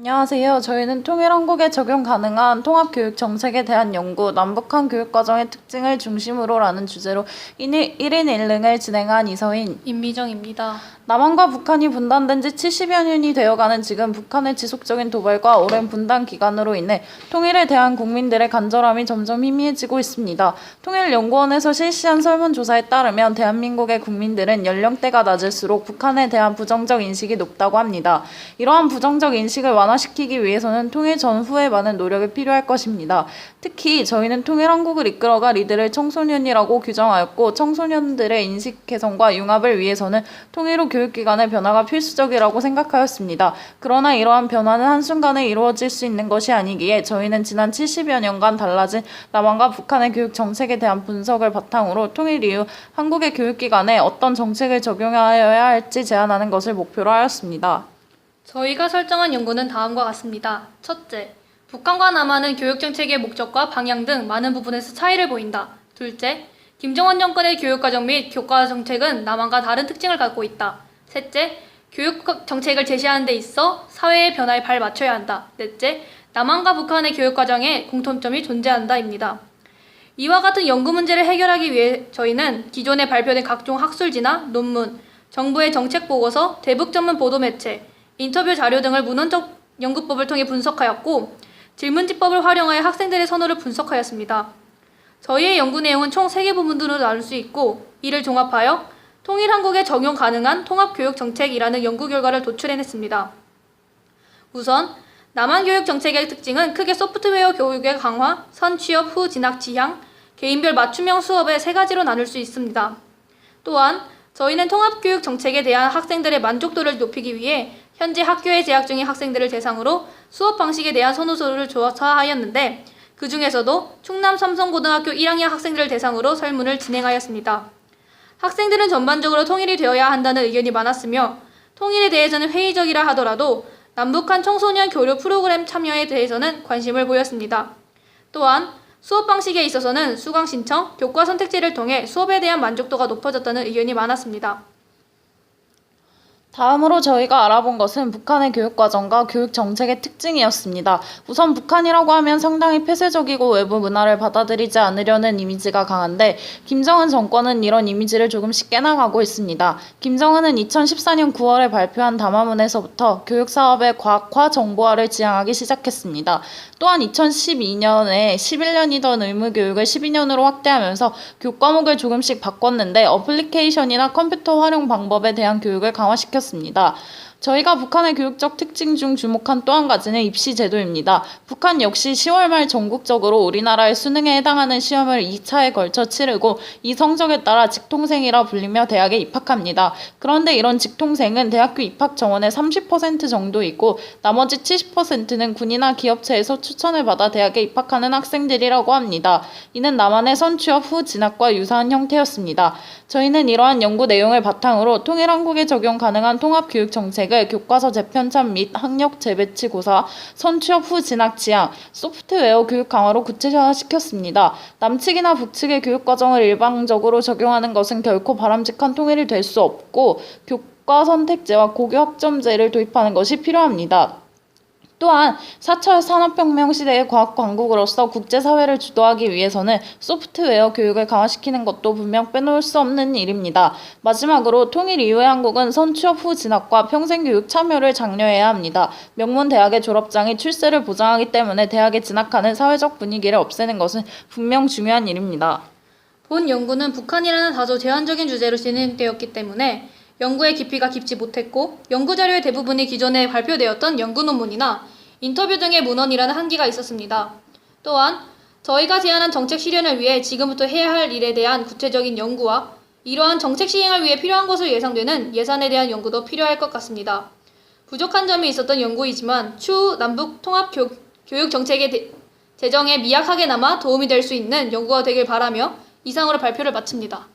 안녕하세요. 저희는 통일한국에 적용 가능한 통합교육 정책에 대한 연구, 남북한 교육과정의 특징을 중심으로라는 주제로 1인 1능을 진행한 이서인, 임미정입니다. 남한과 북한이 분단된 지 70여 년이 되어가는 지금 북한의 지속적인 도발과 오랜 분단 기간으로 인해 통일에 대한 국민들의 간절함이 점점 희미해지고 있습니다. 통일연구원에서 실시한 설문조사에 따르면 대한민국의 국민들은 연령대가 낮을수록 북한에 대한 부정적 인식이 높다고 합니다. 이러한 부정적 인식을 완화시키기 위해서는 통일 전후에 많은 노력이 필요할 것입니다. 특히 저희는 통일한국을 이끌어갈 이들을 청소년이라고 규정하였고, 청소년들의 인식 개선과 융합을 위해서는 통일 후 교육기관의 변화가 필수적이라고 생각하였습니다. 그러나 이러한 변화는 한순간에 이루어질 수 있는 것이 아니기에 저희는 지난 70여 년간 달라진 남한과 북한의 교육 정책에 대한 분석을 바탕으로 통일 이후 한국의 교육기관에 어떤 정책을 적용하여야 할지 제안하는 것을 목표로 하였습니다. 저희가 설정한 연구는 다음과 같습니다. 첫째, 북한과 남한은 교육정책의 목적과 방향 등 많은 부분에서 차이를 보인다. 둘째, 김정은 정권의 교육과정 및 교과정책은 남한과 다른 특징을 갖고 있다. 셋째, 교육정책을 제시하는 데 있어 사회의 변화에 발맞춰야 한다. 넷째, 남한과 북한의 교육과정에 공통점이 존재한다입니다. 이와 같은 연구 문제를 해결하기 위해 저희는 기존에 발표된 각종 학술지나 논문, 정부의 정책 보고서, 대북 전문 보도 매체, 인터뷰 자료 등을 문헌적 연구법을 통해 분석하였고, 질문지법을 활용하여 학생들의 선호를 분석하였습니다. 저희의 연구 내용은 총 3개 부분으로 나눌 수 있고, 이를 종합하여 통일한국에 적용 가능한 통합교육정책이라는 연구 결과를 도출해냈습니다. 우선 남한 교육정책의 특징은 크게 소프트웨어 교육의 강화, 선취업 후 진학 지향, 개인별 맞춤형 수업의 3가지로 나눌 수 있습니다. 또한 저희는 통합교육 정책에 대한 학생들의 만족도를 높이기 위해 현재 학교에 재학 중인 학생들을 대상으로 수업 방식에 대한 선호도를 조사하였는데, 그 중에서도 충남 삼성고등학교 1학년 학생들을 대상으로 설문을 진행하였습니다. 학생들은 전반적으로 통일이 되어야 한다는 의견이 많았으며, 통일에 대해서는 회의적이라 하더라도 남북한 청소년 교류 프로그램 참여에 대해서는 관심을 보였습니다. 또한 수업 방식에 있어서는 수강 신청, 교과 선택제를 통해 수업에 대한 만족도가 높아졌다는 의견이 많았습니다. 다음으로 저희가 알아본 것은 북한의 교육과정과 교육정책의 특징이었습니다. 우선 북한이라고 하면 상당히 폐쇄적이고 외부 문화를 받아들이지 않으려는 이미지가 강한데, 김정은 정권은 이런 이미지를 조금씩 깨나가고 있습니다. 김정은은 2014년 9월에 발표한 담화문에서부터 교육사업의 과학화, 정보화를 지향하기 시작했습니다. 또한 2012년에 11년이던 의무교육을 12년으로 확대하면서 교과목을 조금씩 바꿨는데, 어플리케이션이나 컴퓨터 활용 방법에 대한 교육을 강화시켰습니다. 저희가 북한의 교육적 특징 중 주목한 또 한 가지는 입시 제도입니다. 북한 역시 10월 말 전국적으로 우리나라의 수능에 해당하는 시험을 2차에 걸쳐 치르고, 이 성적에 따라 직통생이라 불리며 대학에 입학합니다. 그런데 이런 직통생은 대학교 입학 정원의 30% 정도 있고, 나머지 70%는 군이나 기업체에서 추천을 받아 대학에 입학하는 학생들이라고 합니다. 이는 남한의 선취업 후 진학과 유사한 형태였습니다. 저희는 이러한 연구 내용을 바탕으로 통일한국에 적용 가능한 통합교육 정책을 교과서 재편찬 및 학력 재배치 고사, 선취업 후 진학 지향, 소프트웨어 교육 강화로 구체화시켰습니다. 남측이나 북측의 교육과정을 일방적으로 적용하는 것은 결코 바람직한 통일이 될 수 없고, 교과 선택제와 고교 학점제를 도입하는 것이 필요합니다. 또한 4차 산업혁명 시대의 과학 강국으로서 국제사회를 주도하기 위해서는 소프트웨어 교육을 강화시키는 것도 분명 빼놓을 수 없는 일입니다. 마지막으로 통일 이후의 한국은 선취업 후 진학과 평생교육 참여를 장려해야 합니다. 명문 대학의 졸업장이 출세를 보장하기 때문에 대학에 진학하는 사회적 분위기를 없애는 것은 분명 중요한 일입니다. 본 연구는 북한이라는 다소 제한적인 주제로 진행되었기 때문에 연구의 깊이가 깊지 못했고, 연구자료의 대부분이 기존에 발표되었던 연구 논문이나 인터뷰 등의 문헌이라는 한계가 있었습니다. 또한 저희가 제안한 정책 실현을 위해 지금부터 해야 할 일에 대한 구체적인 연구와 이러한 정책 시행을 위해 필요한 것으로 예상되는 예산에 대한 연구도 필요할 것 같습니다. 부족한 점이 있었던 연구이지만 추후 남북 통합 교육 정책의 제정에 미약하게나마 도움이 될 수 있는 연구가 되길 바라며 이상으로 발표를 마칩니다.